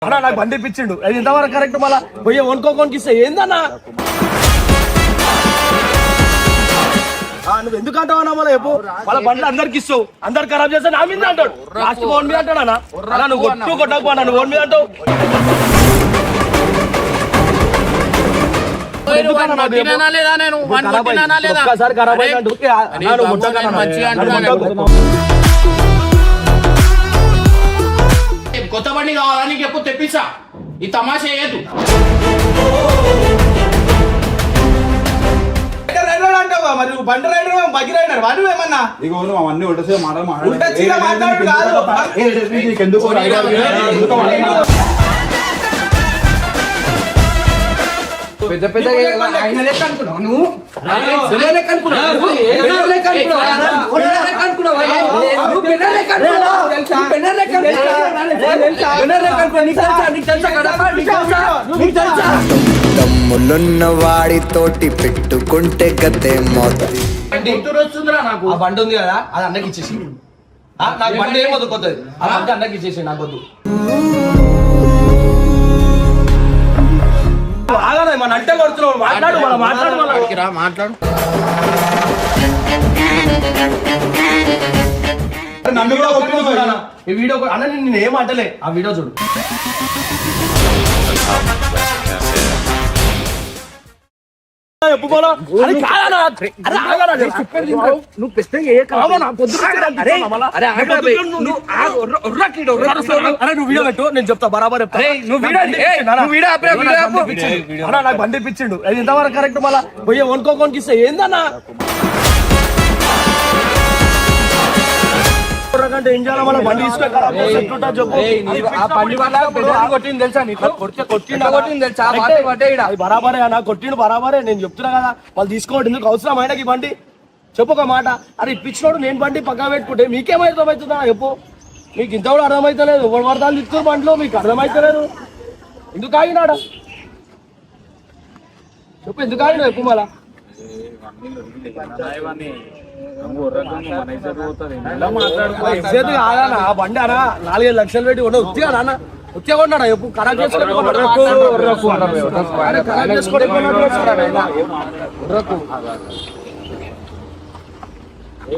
అన్నా నాకు బండి ఇప్పించిండు అది ఇంతవరకు కరెక్ట్. మళ్ళీ పోయి వనుకోనికి ఇస్తే ఏందన్నా నువ్వు ఎందుకు అంటావు అన్నా? మళ్ళీ చెప్పు వాళ్ళ బండ్లు అందరికి ఇస్తావు, అందరు ఖరాబ్ చేస్తే నా మీద అంటాడు, లాస్ట్ ఓన్ మీద అంటాడు అన్న. అలా నువ్వు కొట్టకపోనా నువ్వు ఓన్ మీద అంటావు. ఒక్కసారి ఖరాబ్ అయినట్టు కొత్త బండి కావాలా నీకు ఎప్పుడు తెప్పిస్తా, ఈ తమాషా చేయదు. మరి బండి రైడర్ బగ్గి రైడర్ వాడు ఏమన్నా అవన్నీ ఉండసే మాట్లాడు పెద్ద పెద్ద ఆయన లెక్క అనుకున్నావు నువ్వు, లెక్క అనుకున్నావు తమ్ములున్న వాడితోటి పెట్టుకుంటే గతే మోత. నాకు ఆ బండి ఉంది కదా అది అన్నకి ఇచ్చేసి, నాకు బండి ఏం వదుకోతుంది ఆ బండి అన్నకి ఇచ్చేసి నాకు వద్దు. మన అంటే కొడుతున్నావు మాట్లాడు మాట్లాడు మాట్లాడు నన్ను కూడా కొట్టుకున్నా ఈ వీడియో అన్న నేను ఏం అంటలే ఆ వీడియో చూడు. వీడియో పెట్టు నేను చెప్తా బరాబర్ చెప్తా. నాకు బండి ఇప్పించిండు అది ఇంతవరకు కరెక్ట్. మళ్ళీ పోయి వనుకోనికి ఇస్తే ఏందన్నా ఇండియాలో మన బండి బరాబరే అన్న కొట్టిండు బరాబరే. నేను చెప్తున్నా కదా వాళ్ళు తీసుకోవడం ఎందుకు అవసరం ఆయనకి బండి చెప్పు ఒక మాట. అది ఇప్పించినోడు నేను బండి పక్కా పెట్టుకుంటే మీకేమర్థమవుతుందా చెప్పు? మీకు ఇంత కూడా అర్థమవుతలేదు. ఎవరు పడతాను ఇస్తారు బండిలో మీకు అర్థమవుతలేదు. ఎందుకు ఆగినాడ చెప్పు ఎందుకు ఆగినా చెప్పు మళ్ళా. ఆ బండి అన్న 4-5 లక్షలు పెట్టి కొన్నా ఉత్తిగా నాన్న ఉత్తిగా కొన్నాడా చెప్పు? ఖరాబ్ చేసుకోవడం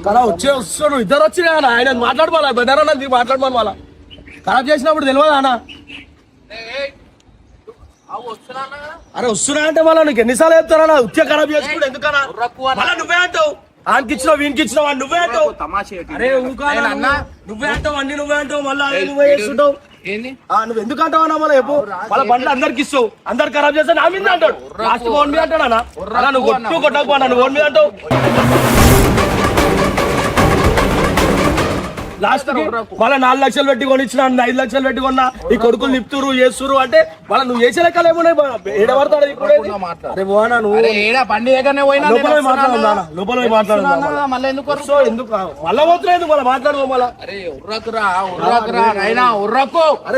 కదా వస్తాడు ఇద్దరు వచ్చినా ఆయన మాట్లాడుకోవాలా బెదర్ అన్నది మాట్లాడమని వాళ్ళ ఖరాబ్ చేసినప్పుడు తెలియదా అన్న? అరే వస్తున్నా అంటే మళ్ళీ నీకు ఎన్నిసార్లు చెప్తారా ఉత్తిగా ఖరాబ్ చేసుకుంటే ఎందుకన్నా? మళ్ళీ నువ్వే అంటావు ఆయనకి ఇచ్చినావు వీనికి ఇచ్చినావు అని నువ్వే అంటావు. అరే నువ్వే అంటావు అన్ని నువ్వే అంటావు మళ్ళీ నువ్వే చేస్తుంటావు. నువ్వు ఎందుకు అంటావు అన్న? మళ్ళీ చెప్పు వాళ్ళ బండ్లు అందరికి ఇస్తావు, అందరు ఖరాబ్ చేస్తే నా మీద అంటాడు, లాస్ట్ ఓన్ మీద అంటాడు అన్న. అలా నువ్వు కొట్టకపోనా నువ్వు ఓన్ మీద అంటావు. లాస్ట్ మళ్ళీ 4 లక్షలు పెట్టి కొనిచ్చిన 5 లక్షలు పెట్టి కొన్నా ఈ కొడుకులు నిప్తురు చేస్తురు అంటే మళ్ళీ నువ్వు చేసే లెక్కలు ఏమున్నాయి? ఏడబడతాడు ఇప్పుడు లోపల మాట్లాడు ఎందుకు మళ్ళా పోతున్నా మళ్ళీ మాట్లాడుకో మళ్ళా. అరే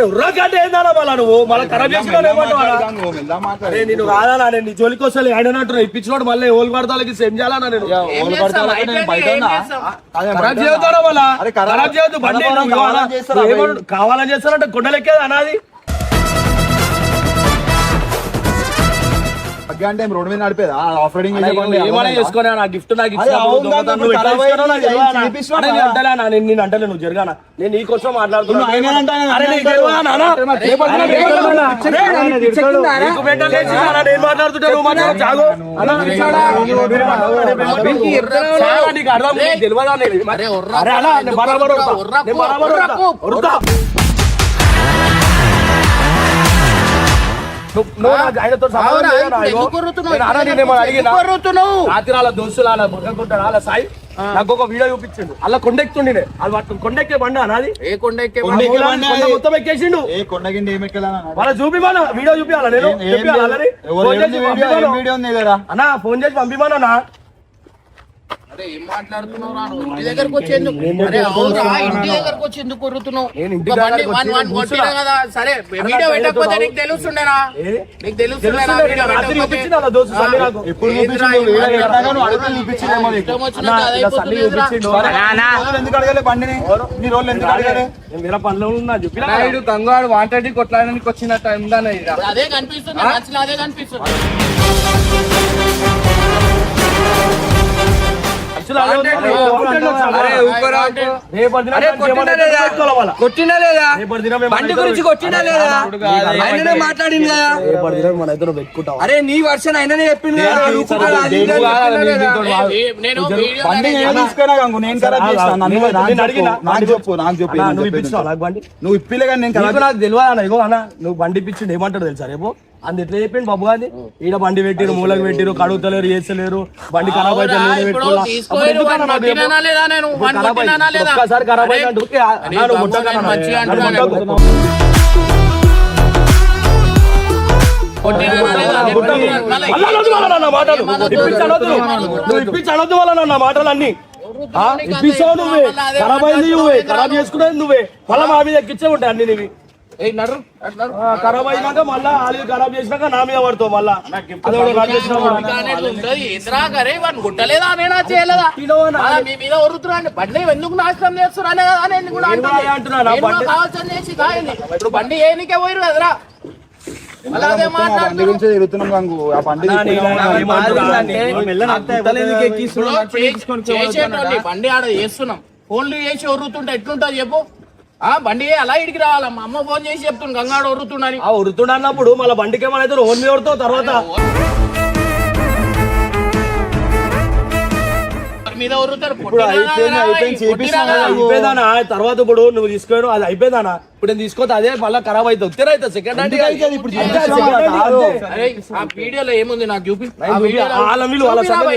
ఉర్రాక్ అంటే ఏందన్నా మళ్ళా నువ్వు మళ్ళీ ఖరాబ్ చేసిన నేను కాదన్నా. నేను నీ జోలికి వస్తే ఆయన అంటున్నా ఇప్పించినోడు మళ్ళీ ఓల్ పడతాలకి సేమ్ చేయాలన్నా. నేను ఖరాబ్ చేస్తాడా మళ్ళా? ఖరాబ్ చేయొద్దు బండి కావాలని చేస్తారంటే కొండలెక్కేది అనాది. రోడ్ మీద నడిపేదా ఆఫ్ రైడింగ్ చేసుకున్నా గిఫ్ట్ నాకు నేను అంటలే నువ్వు జరగానా. నేను నీ కోసం మాట్లాడుతున్నా నేను మాట్లాడుతుంటా నువ్వు మాట్లాడు చాలు నీకు అర్థం తెలియదా? అరే అలా నేను బరాబర్ రాత్రి దోస్తులు అలా సాయి నాకు ఒక వీడియో చూపించిండు అలా కొండెక్తుండే కొండెక్కే బండి అనాది. ఏ కొండెక్కే మొత్తం ఎక్కేసిండు. వాళ్ళ చూపిమా వీడియో చూపించాలా? నేను అన్నా ఫోన్ చేసి పంపిమానా అరే ఏం మాట్లాడుతున్నావు రా నువ్వు? ఇంటి దగ్గరకు వచ్చి ఎందుకు? అరే అవురా, ఇంటి దగ్గరకు వచ్చి ఎందుకు కొరుతున్నావు? ఒక బండి వన్ కొట్టినా కదా, సరే వీడియో పెట్టకపోతే నీకు తెలుస్తుండేనా? నీకు తెలుస్తుండేనా? వీడియో రాత్రి పెట్టకపోతే? చూపించిన వాళ్ళ దోస్తు సన్నీ నాకు. ఎప్పుడు చూపించిండు? వీడియో పెట్టినాక నువ్వు అడుగుతాను చూపించిందేమో నీకు. ఇష్టం వచ్చినట్టు అది అయిపోతుంది ఎదురా. రోజులు ఎందుకు అడగలే బండిని? నీ రోజులు ఎందుకు అడగలే? నేను వేరే పనిలో ఉన్నా చెప్పినా నాయుడు గంగాడు వాంటెడ్ కొట్లాడడానికి వచ్చిన టైం దానే అదే కనిపిస్తుంది, మంచిగా అదే కనిపిస్తుంది. కొట్టినా లేదా బండి గురించి కొట్టినా లేదా ఆయననే మాట్లాడింది కదా. మన ఇద్దరు పెట్టుకుంటాం. అరే నీ వర్షన్ ఆయననే చెప్పింది కదా. నేను వీడియో బండి నేను తీసుకున్నా గంగు, నేను ఖరాబ్ చేస్తాను. నాకు చెప్పు నువ్వు ఇప్పించావు నాకు బండి. నువ్వు ఇప్పిలే కానీ నేను ఖరాబ్ నాకు తెలియదు అన్న. ఇగో అన్న నువ్వు బండి ఇప్పించిండు ఏమంటాడు తెలుసా రేపు అంత ఎట్లా చెప్పిండు బాబు గాంధీ. ఈడ బండి పెట్టిరు, మూలకు పెట్టిరు, కడుగుతలేరు, చేస్తలేరు, బండి ఖరాబ్ అయితే ఒక్కసారి ఖరాబ్ అయితే ఇప్పించనొద్దు వాళ్ళ నా మాటలు అన్ని ఇప్పించావు నువ్వే, ఖరాబ్ అయింది నువ్వే, ఖరాబ్ చేసుకునేది నువ్వే, మళ్ళీ మా మీద ఎక్కించే ఉంటాయి అన్ని నీవి. ఖరాబ్ అయినాక మళ్ళా వాళ్ళు ఖరాబ్ చేసినాక నా మీద పడతావు మళ్ళా. గుట్టలేదా నేనా చేయలేదా మీ మీద వరుతున్నా బండి ఎందుకు నాశనం చేస్తున్నానే కదా నేను కూడా కావాల్సిన చేసి కాయండి. ఇప్పుడు బండి ఏనికే పోయిరు కదరా, మళ్ళీ అదే బండి గురించి తిరుగుతున్నాం గంగు. ఆ బండి చేసేటోళ్ళని బండి ఆడ చేస్తున్నాం, ఫోన్లు చేసి వరుతుంటే ఎట్లుంటుంది చెప్పు. బండి అలా ఇడికి రావాలా, మా అమ్మ ఫోన్ చేసి చెప్తుంది గంగాడు వరుతుండని. వరుతుండ అన్నప్పుడు మళ్ళీ బండికి ఏమైనా ఓన్ మీద కొడతావు తర్వాత మీద వరుతారు. అయిపోయిందానా తర్వాత ఇప్పుడు నువ్వు తీసుకోను అది అయిపోయిందానా. ఇప్పుడు నేను తీసుకోతే అదే మళ్ళీ ఖరాబ్ అవుతుంది. తెరైతే సెకండ్ హ్యాండ్ వీడియోలో ఏముంది నాకు చూపి.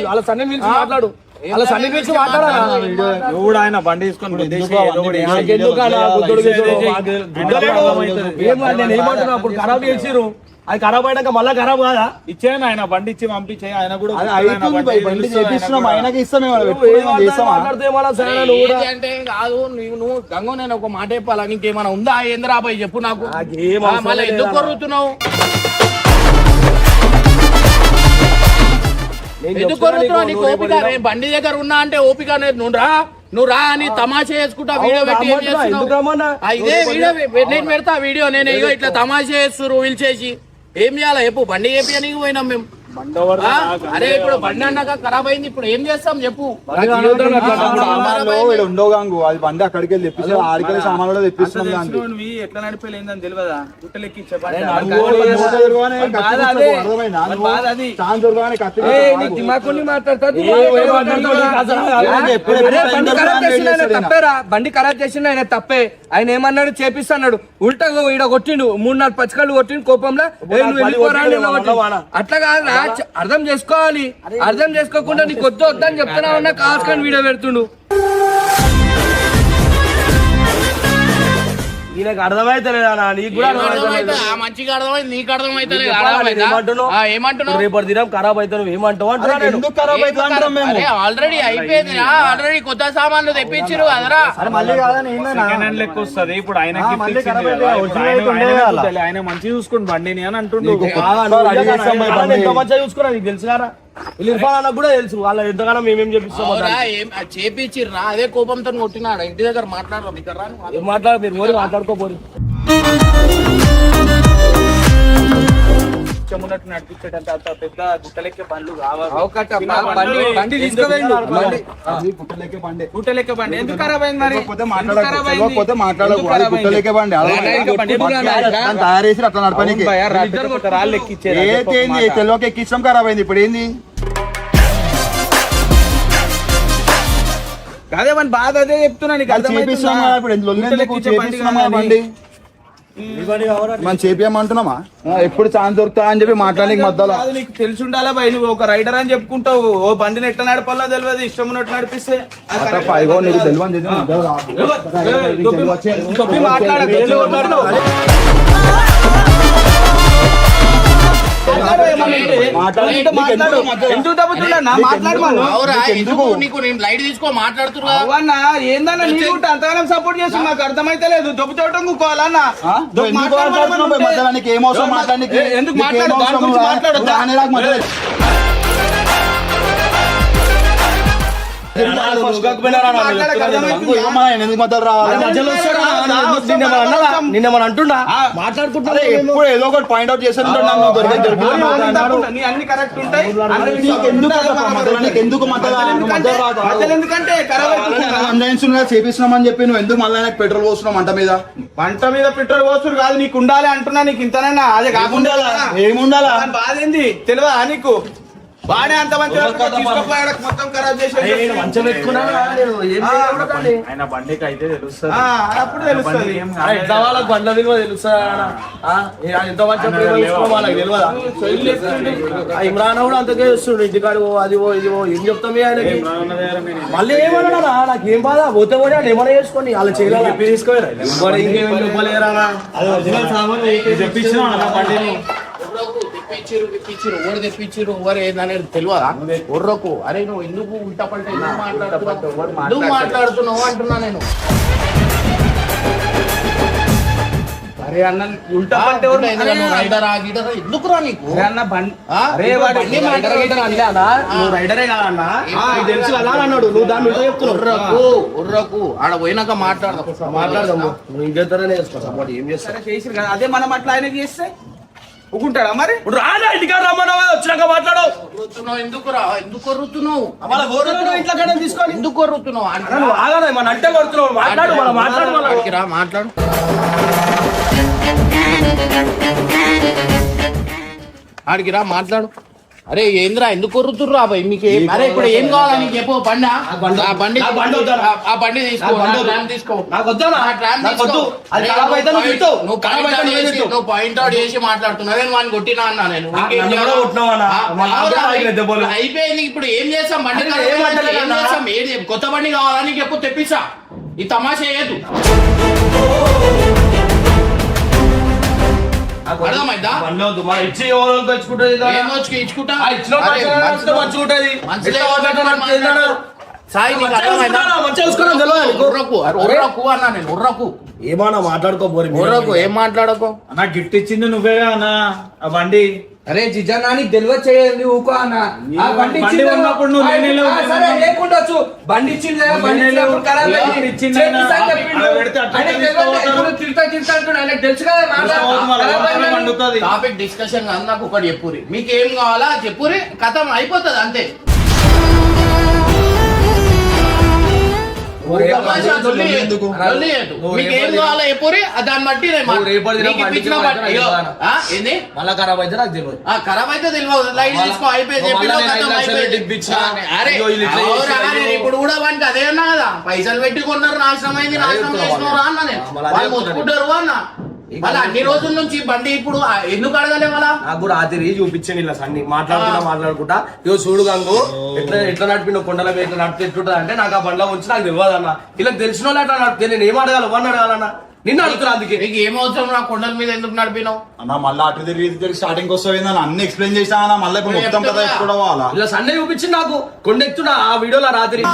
వాళ్ళ సన్ని పిలిచి మాట్లాడు, వాళ్ళ సన్ని పిలిచి మాట్లాడాలి. ఆయన బండి తీసుకొని నేను ఏమంటున్నా అప్పుడు ఖరాబ్ చేసిరు, అది ఖరాబ్ అయినాక మళ్ళా ఖరాబ్ కాదా? ఇచ్చేయండి, ఆయన బండి ఇచ్చి పంపించే ఆయన కూడా బండి చేపిస్తున్నాం ఆయనకి ఇస్తామే అంటే కాదు నువ్వు గంగ. నేను ఒక మాట చెప్పాలా, నీకేమైనా ఉందా ఏందిరా బాయ్ చెప్పు నాకు. మళ్ళీ ఎందుకు కొరుగుతున్నావు, ఎందుకు కొరుగుతున్నావు? నీకు ఓపిక బండి దగ్గర ఉన్నా అంటే ఓపిక అనేది నువ్వు రా అని తమాషా చేసుకుంటా వీడియో పెట్టి ఏం చేస్తున్నావు? ఇదే వీడియో నేను పెడతా వీడియో. నేను ఇట్లా తమాషా చేస్తున్నారు వీళ్ళు చేసి ఏం చేయాలా చెప్పు. బండి చేపియడానికి పోయినాం మేము. అరే ఇప్పుడు బండి అన్నాక ఖరాబ్ అయింది, ఇప్పుడు ఏం చేస్తాం చెప్పు. ఉండవు గంగు, అది బండి అక్కడికి వెళ్ళి తెప్పిస్తాం, ఆడికెళ్ళి సామాన్ కూడా తెప్పిస్తున్నాం. ఎట్లా నడిపేలేదని తెలియదా? గుట్టలెక్కిచ్చే తప్పేరా, బండి ఖరాబ్ చేసిండు ఆయన తప్పే. ఆయన ఏమన్నాడు చేపిస్తున్నాడు, ఉల్టా ఈడ కొట్టిండు, 3-4 పచ్చకళ్ళు కొట్టిండు కోపంలో. అట్లా కాదు, అర్థం చేసుకోవాలి. అర్థం చేసుకోకుండా నీకు వద్దని చెప్తున్నా ఉన్నా కాల్చుకొని వీడియో పెడుతుండు. ఈయనకు అర్థమైతలేదా? నీకు కూడా మంచిగా అర్థమైంది, నీకు అర్థమైతే ఏమంటున్నావు? రేపటి దినం ఖరాబ్ అయితే నువ్వు ఏమంటావు అంటున్నా. ఎందుకు ఖరాబ్ అవుతుంది? ఆల్రెడీ అయిపోయింది, ఆల్రెడీ కొత్త సామాన్లు తెప్పించారు కదరా. లెక్క వస్తుంది. ఇప్పుడు ఆయన మంచిగా చూసుకోండి బండిని అని అంటుండు. ఎంత మంచిగా చూసుకున్నా నీకు తెలుసు కదా. ఇర్ఫాన్ అన్న కూడా తెలుసు వాళ్ళ ఎంతగానో మేమేం చేపిస్తాం. చేపించిర్రా అదే కోపంతో కొట్టినాడు. ఇంటి దగ్గర మాట్లాడరా మాట్లాడు, మీరు ఓరి మాట్లాడుకోపోరు. ఉన్నట్టు నడిపించేటంత పెద్ద గుట్టలెక్కే బండ్లు కావాలి. గుట్టలెక్కే బండి ఎందుకు ఖరాబ్ అయింది మరి? తయారు చేసి అట్లా నడపడానికి రాళ్ళు ఎక్కిచ్చారు. ఏంది తెల్లకి ఎక్కించడం ఖరాబ్ అయింది. ఇప్పుడు ఏంది అదే మన బాధ, అదే చెప్తున్నా నీకు. బండి మనం చేపియమంటున్నామా? ఎప్పుడు ఛాన్స్ దొరుకుతా అని చెప్పి మాట్లాడడానికి మధ్యలో నీకు తెలిసి ఉండాలా భయ్. నువ్వు ఒక రైడర్ అని చెప్పుకుంటావు, ఓ బండిని ఎట్లా నడపాలో తెలియదు, ఇష్టం ఉన్నట్టు నడిపిస్తే మాట్లాడుతుంటే మాట్లాడు. ఎందుకు దెబ్బతున్నా మాట్లాడమను అవురా, ఎందుకు నీకు నేను లైట్ తీసుకో మాట్లాడుతున్నా అన్నా ఏందన్నా నీ కూడా అంతగానం సపోర్ట్ చేస్తుంది నాకు అర్థమైతే లేదు దొబ్బు చోటం కూకోవాలన్నా నీకు ఏం అవసరం మాట్లాడడానికి ఎందుకు మాట్లాడు దాని గురించి మాట్లాడొద్దా ఎందుకు మధ్యలో రావాలి నిన్న అంటుండా మాట్లాడుకుంటారు ఎప్పుడు ఏదో ఒకటి పాయింట్ అవుట్ చేసేది నీ అన్ని కరెక్ట్ ఉంటాయి ఎందుకు మధ్యలో ఎందుకంటే చేపిస్తున్నామని చెప్పి నువ్వు ఎందుకు మళ్ళీ పెట్రోల్ పోస్తున్నావు మంట మీద పెట్రోల్ పోస్తుడు కాదు నీకు ఉండాలి అంటున్నా నీకు ఇంతనైనా అదే కాకుండా ఏముండాలా బాధ ఏంది తెలియదా నీకు బానే అంత మంచి మొత్తం ఖరాబ్ చేసి మంచం పెట్టుకున్నా ఆయన బండికి అయితే తెలుస్తుంది అప్పుడు తెలుస్తుంది వాళ్ళకి బండ్ల విలువ తెలుస్తా ఎంత మంచి వాళ్ళకి తెలియదా ఇమ్రాన్ కూడా అంతకే వస్తుండు ఇంటికాడు అది ఇది ఏం చెప్తాం ఆయనకి మళ్ళీ ఏమన్నా నాకేం బాధ పోతే కూడా ఏమైనా చేసుకొని వాళ్ళు చేయాలి తీసుకోరా ఇంకేం చెప్పలేరా తెప్పించిన బండిని తెప్పించిరు ఎవరు తెప్పించిరు ఎవరు ఏందనేది తెలియదా ఒర్రకు అరే నువ్వు ఎందుకు ఉల్టా పల్టా ఎందుకు మాట్లాడుతున్నావు అంటున్నా నేను అరే అన్న ఉల్టా రైడరా గిడరా ఎందుకురా నీకు అన్న రైడరే కాదన్నా తెలుసు కదా అన్నాడు నువ్వు దాన్ని చెప్తున్నావు ఉర్రకు ఆడ పోయినాక మాట్లాడదాం నువ్వు ఇంకెద్దరనే చేసుకో సపోర్ట్ ఏం చేస్తా చేసి కదా అదే మనం అట్లా ఆయన చేస్తే ఒప్పుకుంటాడా మరి ఇప్పుడు రానా ఇంటికాడ రమ్మన్నావా వచ్చినాక మాట్లాడవు ఎందుకురా ఎందుకు కొర్రుతున్నావు ఇంట్లో కన్నా తీసుకొని ఎందుకు కొర్రుతున్నావు నువ్వు ఆగదా మన అంటే కొడుతున్నావు మాట్లాడు మనం మాట్లాడు మాట్లాడు ఆడికి రా మాట్లాడు అరే ఏంద్రా ఎందుకు కొర్రుతుర్రా అబ్బాయి మీకు అరే ఇప్పుడు ఏం కావాలా నీకు చెప్పు బండి ఆ బండి తీసుకో తీసుకో నువ్వు పాయింట్ అవుట్ చేసి మాట్లాడుతున్నావు నేను వాడిని కొట్టినా అన్నా నేను అయిపోయింది ఇప్పుడు ఏం చేస్తాం బండి ఏం చేస్తాం ఏది కొత్త బండి కావాలా నీకు ఎప్పుడు తెప్పిస్తా ఈ తమాషా చేయదు అర్థమైందా ఇచ్చుకుంటా సాయి అన్నా నేను ఉర్రకు ఏమన్నా మాట్లాడుకోబోరు ఉర్రకు ఏం మాట్లాడకో అన్న గిఫ్ట్ ఇచ్చింది నువ్వే అన్న ఆ బండి అరే జిజానాని తెలివ చేయండి ఊకో అన్న ఆ బండి ఉన్నప్పుడు నువ్వు సరే లేకుండొచ్చు బండి ఇచ్చింది తెలుసు కదా టాపిక్ డిస్కషన్ కాదు నాకు ఒకటి చెప్పురి మీకు ఏం కావాలా చెప్పురి కథం అయిపోతుంది అంతే మీకేం కావాలా ఎప్పురి దాన్ని బట్టి ఏంది మళ్ళా ఖరాబ్ అయితే నాకు తెలియదు ఖరాబ్ అయితే తెలియదు లైట్ తీసుకో అయిపోయింది ఇప్పుడు కూడా వానికి అదే అన్నా కదా పైసలు పెట్టుకున్నారు నాశనం అయింది నాశనం చేసినారా అన్న నేను వాళ్ళు మొత్తుకుంటారు అన్న మళ్ళీ అన్ని రోజుల నుంచి బండి ఇప్పుడు ఎందుకు అడగలే వాళ్ళ నాకు కూడా రాత్రి చూపించాను ఇలా సన్ని మాట్లాడుకుంటా ఇగో చూడు గంగు ఎట్లా నడిపిన కొండల మీద ఎట్లా నడిపి ఎట్లుంటది అంటే నాకు ఆ బండ్లో వచ్చి నాకు తెలియదు అన్న ఇలా తెలిసిన వాళ్ళు అట్లా నడిపితే నేను ఏం అడగాలి ఎవరిని అడగాలన్నా నిన్ను అడుగుతున్నా అందుకే నీకు ఏమవుతాం నా కొండల మీద ఎందుకు నడిపినావు అన్న మళ్ళీ అటు తిరిగి స్టార్టింగ్ వస్తాయి అన్ని ఎక్స్ప్లెయిన్ చేసాను మళ్ళీ ఇప్పుడు మొత్తం కదా ఎక్కడ వాళ్ళ ఇలా సండే చూపించింది నాకు కొండెత్తుడా ఆ వీడియోలో రాత్రి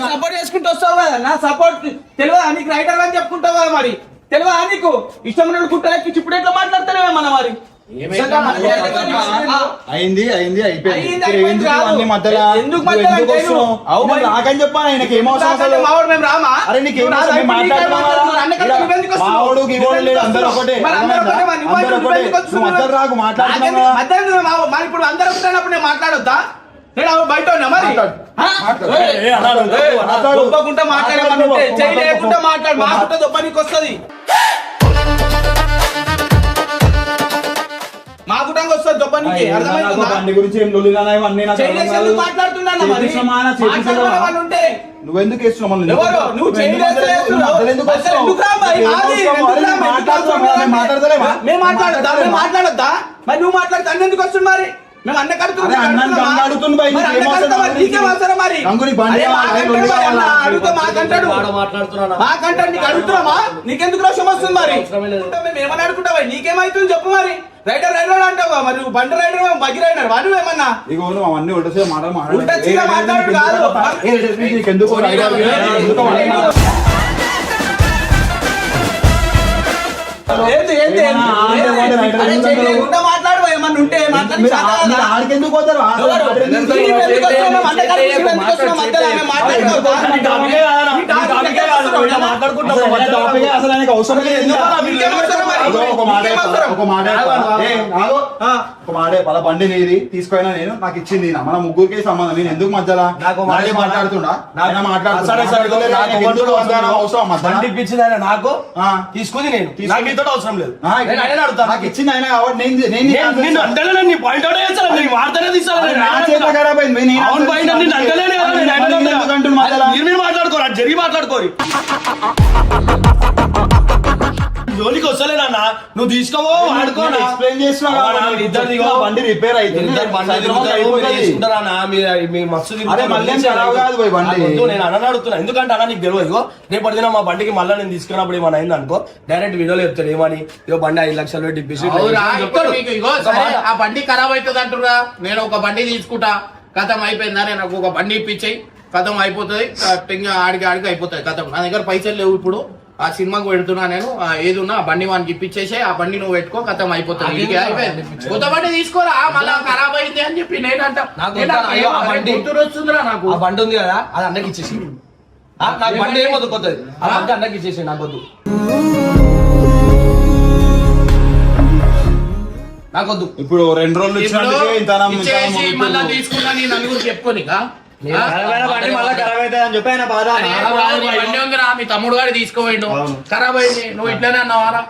సపోర్ట్ చేసుకుంటూ వస్తావు కదా నా సపోర్ట్ తెలియదా నీకు రైటర్ అని చెప్పుకుంటావు కదా మరి తెలియదా నీకు ఇష్టం కుట్టలకి ఇప్పుడు ఎట్లా మాట్లాడతానే మన మరి అయింది అయిపోయింది నాకని చెప్పా ఆయనకి ఏమవుతుంది అరే నీకు మావాడు గీవాడు లేదు అందరూ ఒకటే అందరూ రాకు మాట్లాడుతున్నా ఇప్పుడు అందరూ వస్తున్నప్పుడు నేను మాట్లాడొద్దా నేను బయట ఉన్నా మరి దొబ్బకుంటా మాట్లాడేమనుంటే చేయలేకుండా మాట్లాడు మాకుంటే దొబ్బ నీకు వస్తుంది మాకుటంగా వస్తుంది దొబ్బ నీకు బండి గురించి ఏం నువ్వెందుకు వేస్తున్నావు మాట్లాడొద్దా మరి నువ్వు మాట్లాడతా ఎందుకు వస్తుంది మరి మేము అన్న కడుతున్నాం, అరే అన్నాన్ని గంగ అడుగుతుంది భయ్, మరి నీకేం అన్న అవసరం? కడతావా? నీకేం అవసరం మరి? గంగుని బండి అరే కావాలి, మాకంటాడు రెండు మరి అన్న, కావాలి. అడుగుతా మాకంటాడు. మాట్లాడుతున్నా మాకంటాడు, నీకు అడుగుతున్నామా? నీకెందుకు రోషం వస్తుంది మరి? మేము ఏమని అడుగుతావా? నీకేమైతుంది చెప్పు మరి. రైడర్ అంటావా మరి? నువ్వు బండి రైడర్, బగ్గి రైడర్ వా నువ్వేమన్నా? ఇగో నువ్వు అవన్నీ ఉల్టసే మాటలు ఉల్టా సీదా మాట్లాడు కాదు. నీకెందుకు ఏంది ఏంది ఏంది? అరే చేయకుండా మాట్లాడు ఏమన్నా ఉంటే మాట్లాడి ఆడికెందుకు పోతారు అసలు ఆయనకు అవసరం లేదు. ఒక మాటే పల బండి నీది తీసుకుపోయినా నేను, నాకు ఇచ్చింది ఈయన. మన ముగ్గురికి సంబంధం. నేను ఎందుకు మధ్యలో మాట్లాడుతున్నా బండి ఇప్పించింది ఆయన నాకు, తీసుకుంది నేను, నాకు ఇంత అవసరం లేదు. నాకు ఇచ్చింది ఆయన కాబట్టి నేను అంటలే నీ పాయింట్ అవుట్ చేస్తాను, నీ వార్తనే తీసుకోవాలి. నా చేత ఖరాబ్ అయింది. అవును పాయింట్ అంటే నేను అంటలేను కదా, నేను అంటలేను. మీరు మాట్లాడుకోరు, అది జరిగి మాట్లాడుకోరు. జోలికి వస్తలేదన్న, నువ్వు తీసుకోవో వాడుకోనా. ఎక్స్ప్లెయిన్ చేస్తున్నావు. ఇద్దరు బండి రిపేర్ అవుతుంది. నేను అన్న అడుగుతున్నా, ఎందుకంటే అన్న నీకు తెలియదు. ఇగో రేపు పడిన మా బండికి మళ్ళీ నేను తీసుకున్నప్పుడు ఏమన్నా అయింది అనుకో, డైరెక్ట్ వీడియోలో చెప్తాడు ఏమని, ఇగో బండి 5 లక్షలు పెట్టి ఇప్పించి ఆ బండి ఖరాబ్ అవుతుంది అంటున్నా. నేను ఒక బండి తీసుకుంటా, కథం అయిపోయిందా, నేను నాకు ఒక బండి ఇప్పించాయి, కథం అయిపోతుంది, ఆడికి అయిపోతుంది కథం. నా దగ్గర పైసలు లేవు ఇప్పుడు, ఆ సినిమాకు పెడుతున్నా నేను, ఏది ఉన్నా ఆ బండి వానికి ఇప్పించేసి ఆ బండి నువ్వు పెట్టుకో, కథం అయిపోతుంది. కొత్త బండి తీసుకోరా, మళ్ళా ఖరాబ్ అయింది అని చెప్పి నేనంట. వస్తుందిరా నాకు ఆ బండి ఉంది కదా, అది అన్నకి ఇచ్చేసి నాకు బండి ఏం వదుకుతుంది, ఆ బండి అన్నకి ఇచ్చేసి నాకు వద్దు, నాకొద్దు. ఇప్పుడు 2 రోజులు ఇచ్చేసి మళ్ళా తీసుకున్నా నీ నలుగురు చెప్పుకొని మీ తమ్ముడు గారు తీసుకోపోయిండు, ఖరాబ్ అయింది, నువ్వు ఇట్లనే అన్నావారా?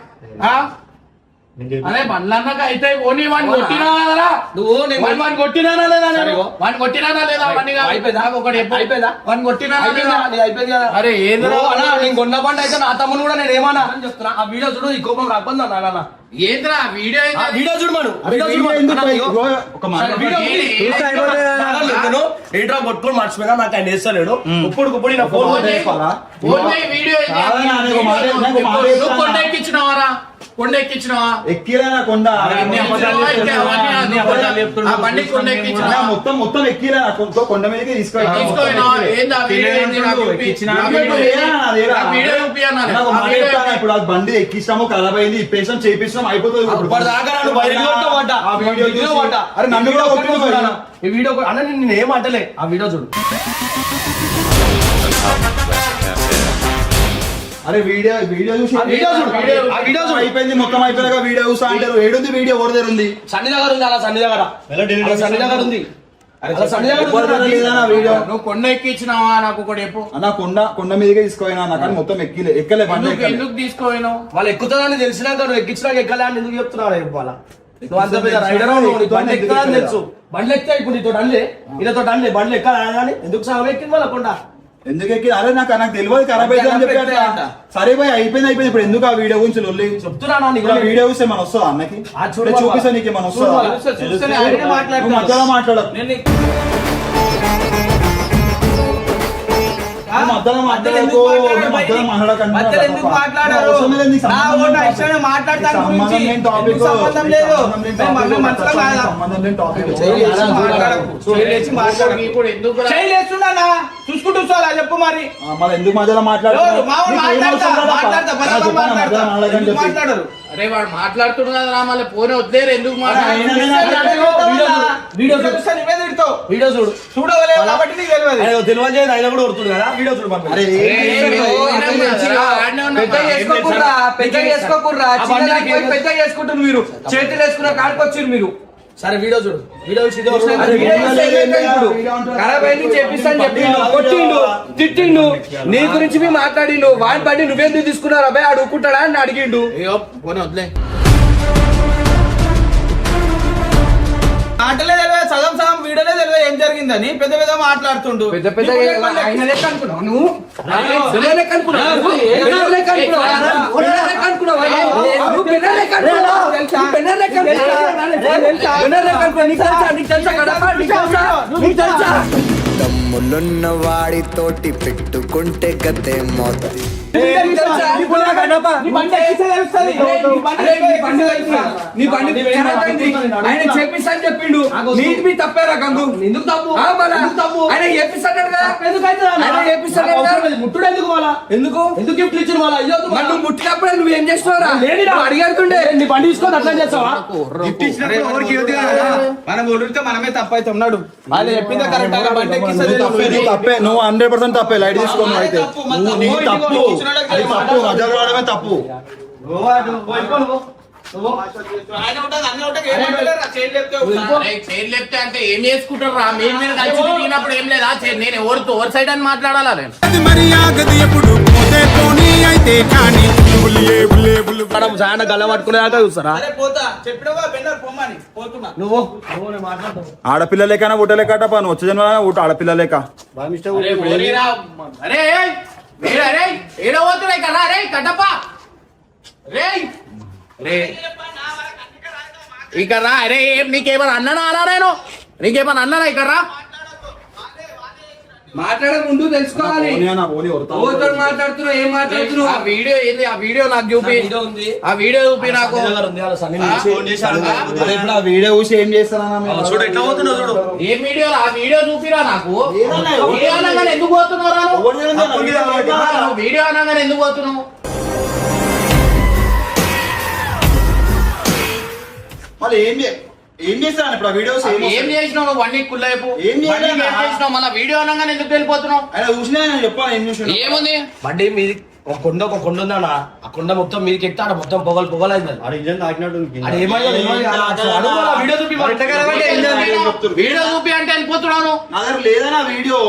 అరే బండ్లన్నాక అయితే ఓనీ వాడిని కొట్టినా కదరా నువ్వు, వాడిని కొట్టినానా లేదా, వాడిని కొట్టినానా లేదా, వాడిని కొట్టినానా లేదా? అరే ఏదో నేను కొన్న బండి అయితే నా తమ్ముడు కూడా నేను ఏమన్నా చెప్తున్నా, ఆ వీడియో చూడు, ఈ కోపం రాకుండా నాన్న ఏంద్రా వీడియో వీడియో చూడమను. ఏంట్రా కొట్టుకుని మర్చిపోయినా, నాకు ఆయన వేస్తలేడు. ఇప్పుడు వీడియో కొండ ఎక్కించినవారా, కొండ ఎక్కించినవా? ఎక్కిరా కొండ మొత్తం ఎక్కిరా కొండ మీదకి ఇప్పుడు ఆ బండి ఎక్కిస్తాము, ఖరాబ్ అయింది, ఇప్పేసాం, చేపిస్తాం, అయిపోతుంది. అరే నన్ను కూడా కొట్టిన ఈ వీడియో అన్న నేను ఏం అంటలే, ఆ వీడియో చూడు. అరే వీడియో చూసి అయిపోయింది, మొత్తం అయిపోయాక వీడియో చూసా అంటారు. ఏడుంది వీడియో? ఓడదేరు ఉంది, సన్ని దగ్గర ఉంది, అలా సన్ని దగ్గర ఉంది. నువ్వు కొండ ఎక్కించినావా? నాకు ఒకటి చెప్పు. అన్న కొండ మీదకే తీసుకోయినా, నాకు మొత్తం ఎక్కలే బండి. ఎందుకు తీసుకోయినావు? వాళ్ళు ఎక్కుతానని తెలిసినాక నువ్వు ఎక్కించినాక ఎక్కలే అని ఎందుకు చెప్తున్నావు? వాళ్ళ నువ్వు అంత పెద్ద రైడర్ ఎక్కుతానని తెలుసు, బండ్లు ఎక్కితే ఇప్పుడు నీతో అన్లే, ఇలాతో అన్లే బండ్లు ఎక్కాలి కానీ ఎందుకు సగం ఎక్కింది వాళ్ళ కొండ? ఎందుకు ఎక్కి? అరే నాకు తెలియదు, ఖరాబ్ అయితే అని చెప్పి సరే పోయి అయిపోయింది. ఇప్పుడు ఎందుకు ఆ వీడియో గురించి లొల్లి చెప్తున్నా? వీడియో చూస్తే మన వస్తుందా అన్నకి? చూపిస్తా నీకు మన వస్తుందా? మధ్యలో మాట్లాడదు, చూసుకుంటూ చెప్పు మరి. మళ్ళీ ఎందుకు మధ్యలో మాట్లాడతారు? అరే వాడు మాట్లాడుతున్నాడు కదా, మళ్ళీ పోనీ వద్లేరు, ఎందుకు వీడియో చూడు. చూడవలేదు కాబట్టి నీకు తెలియదు. తెలియదు ఆయన కూడా కొడుతుంది కదా, వీడియో చూడు. పెద్ద చేసుకుంటారు మీరు, చేతులు వేసుకున్న కాడికి వచ్చారు మీరు. సరే వీడియో చూడు, వీడియో ఖరాబ్ అయింది చెప్పిస్తాను చెప్పిండు, కొట్టిండు, తిట్టిండు, నీ గురించి మీ మాట్లాడిండు. వాడి బండి నువ్వెందుకు తీసుకున్నావు అబ్బాయి, అడుక్కుంటాడా అని అడిగిండు. పోనీ వద్లే, మాటలే తెలియదు, సగం వీడియోనే తెలియదు ఏం జరిగిందని. పెద్ద పెద్ద మాట్లాడుతుండు. పెద్ద పెద్ద ఆయన లెక్క అనుకున్నావు నువ్వు, లెక్క అనుకున్నావు, లెక్క అనుకున్నావు, దమ్ములున్న వాడితోటి పెట్టుకుంటే గతే మొత్తం ఆయన చేపిస్తాను చెప్పిండు నీకు మీ తప్పేరా గంగు ఎందుకు తప్పు ఆయన చేపిస్తాడు కదా ముట్టుడు ఎందుకు వాళ్ళ ఎందుకు ఎందుకు గిఫ్ట్ ఇచ్చిన వాళ్ళ అయ్యో మరి నువ్వు ముట్టినప్పుడే నువ్వు ఏం చేస్తావురా అడిగాడుతుండే నీ బండి తీసుకొని అట్లా చేస్తావా గిఫ్ట్ ఇచ్చినప్పుడు ఎవరికి ఇవ్వదు కదా. మనం ఒడితే మనమే తప్పైతున్నాడు. వాళ్ళు చెప్పిందే కరెక్ట్ ఆయన బండి ఎక్కిస్తుంది నువ్వు తప్పే, నువ్వు 100% తప్పే. లైట్ తీసుకోను అయితే నువ్వు నీ తప్పు, అది తప్పు. మజాకు రావడమే తప్పు. ఆయన ఉంటుంది అన్ని ఉంటాయి ఏమంటారు చైన్ లేపితే చైన్ లేపితే అంటే ఏం చేసుకుంటారు రా మీరు మీరు కలిసి తిరిగినప్పుడు ఏం లేదా నేను ఎవరి సైడ్ అని మాట్లాడాలా నేను మనం చాలా గల్ల పట్టుకునేదాకా చూస్తారా అరే పోతా చెప్పినవా బెన్నర్ పొమ్మని పోతున్నా నువ్వు ఆడపిల్ల లేకనా ఊట లేకటపా. నువ్వు వచ్చే జన్మ ఊట ఆడపిల్ల లేక. అరే ఓరిరా. అరే అరే ఏడో పోతున్నాయి కదా అరే కట్టప్ప రే రే ఇక్కడ రా. అరే నీకేమన్నా అన్నానా అలా నేను నీకేమన్నా అన్నానా ఇక్కడ రా. మాట్లాడే ముందు తెలుసుకోవాలి మాట్లాడుతున్నావు ఏం మాట్లాడుతున్నావు ఆ వీడియో ఏంది ఆ వీడియో నాకు చూపి ఆ వీడియో చూపి నాకు ఇప్పుడు ఆ వీడియో చూసి ఏం చేస్తానా చూడు ఎట్లా పోతున్నావు చూడు ఏం వీడియో ఆ వీడియో చూపిరా నాకు వీడియో అనగానే ఎందుకు పోతున్నావు రా నువ్వు? వీడియో అనగానే ఎందుకు పోతున్నావు? వాళ్ళు ఏం చేస్తాను ఇప్పుడు ఆ వీడియోస్ ఏం చేసినావు నువ్వు వన్ కుల్లేపు ఏం చేయలేదు. ఏం చేసినావు మళ్ళీ వీడియో అనగానే ఎందుకు వెళ్ళిపోతున్నావు? ఆయన చూసినా నేను చెప్పాను ఏం చూసి ఏముంది బండి మీది ఒక కొండ ఉందన్న ఆ కొండ మొత్తం మీదకి ఎక్కితే ఆడ మొత్తం పొగలైంది వీడియో చూపి అంటే వెళ్ళిపోతున్నాను. నా దగ్గర లేదనా వీడియో.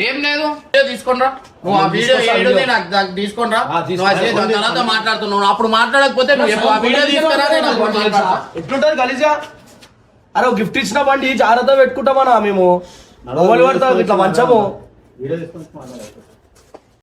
ఏం లేదు వీడియో తీసుకోనరా నువ్వు ఆ వీడియో ఏడుంది నాకు తీసుకోనరా నువ్వు అది చేసి దాని తర్వాత మాట్లాడుతున్నావు. అప్పుడు మాట్లాడకపోతే నువ్వు చెప్పు ఆ వీడియో తీసుకురా నేను అప్పుడు మాట్లాడతా. ఎట్లుంటది గలీజా అరే గిఫ్ట్ ఇచ్చిన బండి జాగ్రత్త పెట్టుకుంటామన్నా మేము పడతాం ఇట్లా మంచము